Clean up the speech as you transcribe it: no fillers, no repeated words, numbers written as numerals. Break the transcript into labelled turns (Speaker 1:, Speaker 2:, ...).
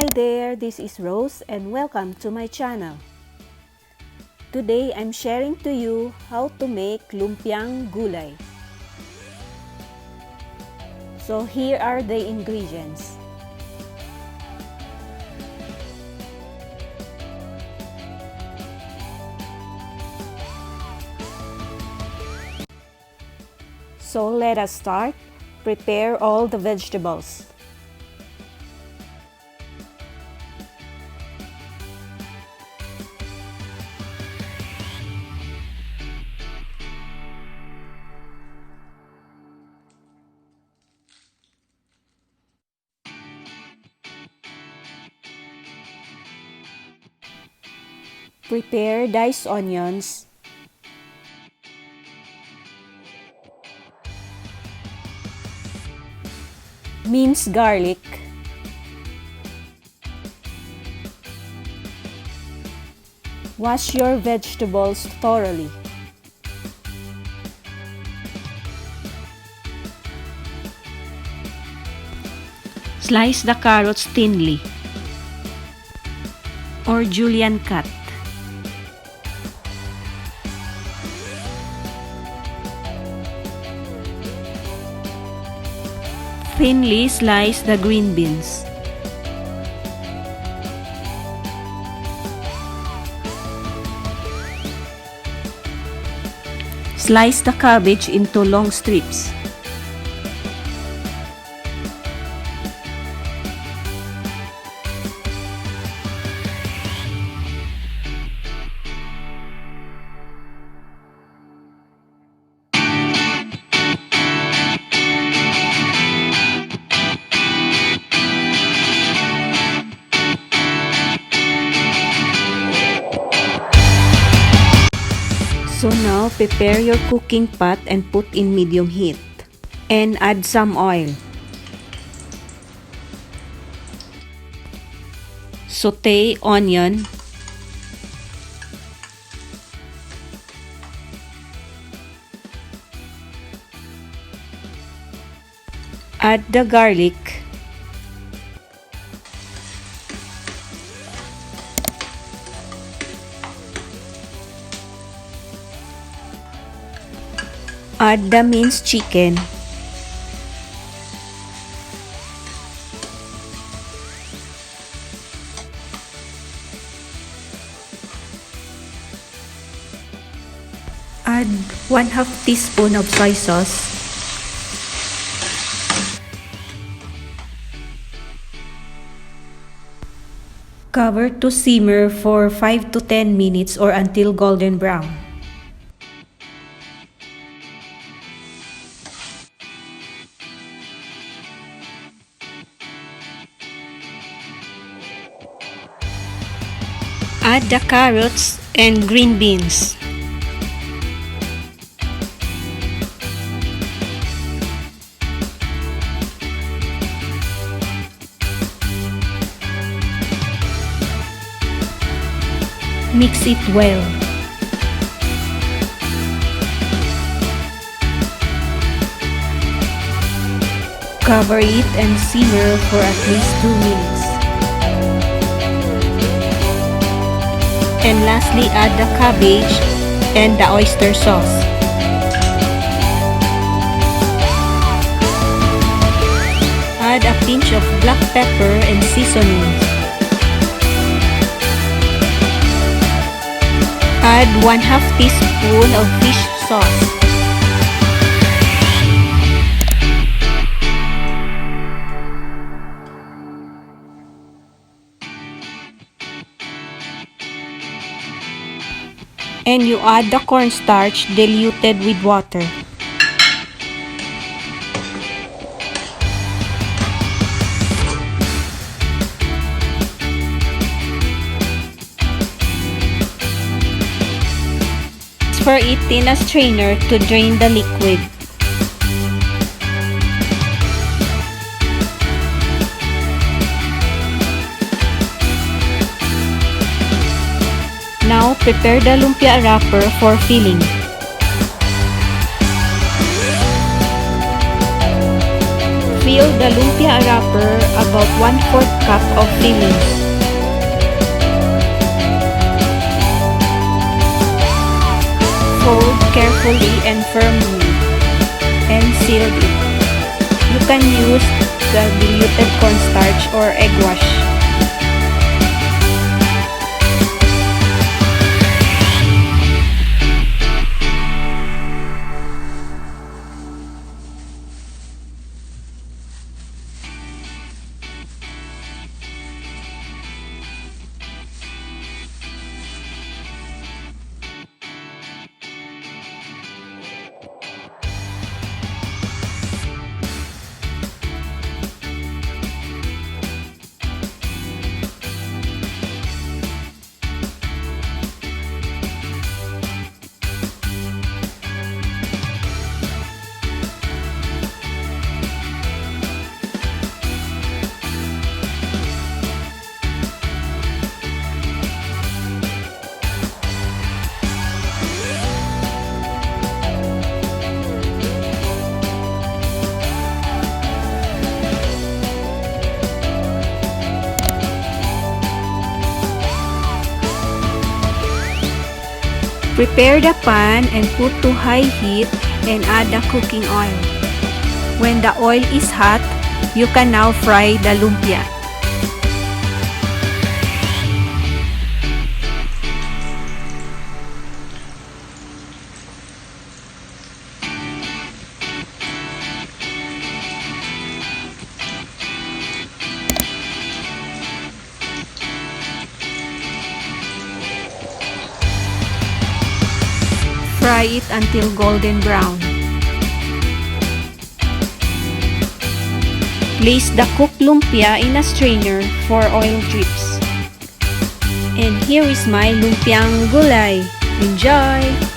Speaker 1: there, this is Rose and welcome to my channel. Today I'm sharing to you how to make lumpiang gulay. So here are the ingredients. So let us start. Prepare all the vegetables. Prepare diced onions, minced garlic, wash your vegetables thoroughly. Slice the carrots thinly or julienne cut. Thinly slice the green beans. Slice the cabbage into long strips. So now, prepare your cooking pot and put in medium heat. And add some oil. Sauté onion. Add the garlic. Add the minced chicken. Add 1/2 teaspoon of soy sauce. Cover to simmer for 5 to 10 minutes or until golden brown. Add the carrots and green beans. Mix it well. Cover it and simmer for at least 2 minutes. And lastly, add the cabbage and the oyster sauce. Add a pinch of black pepper and seasonings. Add 1/2 teaspoon of fish sauce. And you add the cornstarch diluted with water. Transfer it in a strainer to drain the liquid. Now, prepare the lumpia wrapper for filling. Fill the lumpia wrapper about 1/4 cup of fillings. Fold carefully and firmly and seal it. You can use the diluted cornstarch or egg wash. Prepare the pan and put to high heat and add the cooking oil. When the oil is hot, you can now fry the lumpia. Fry it until golden brown. Place the cooked lumpia in a strainer for oil drips. And here is my lumpiang gulay. Enjoy!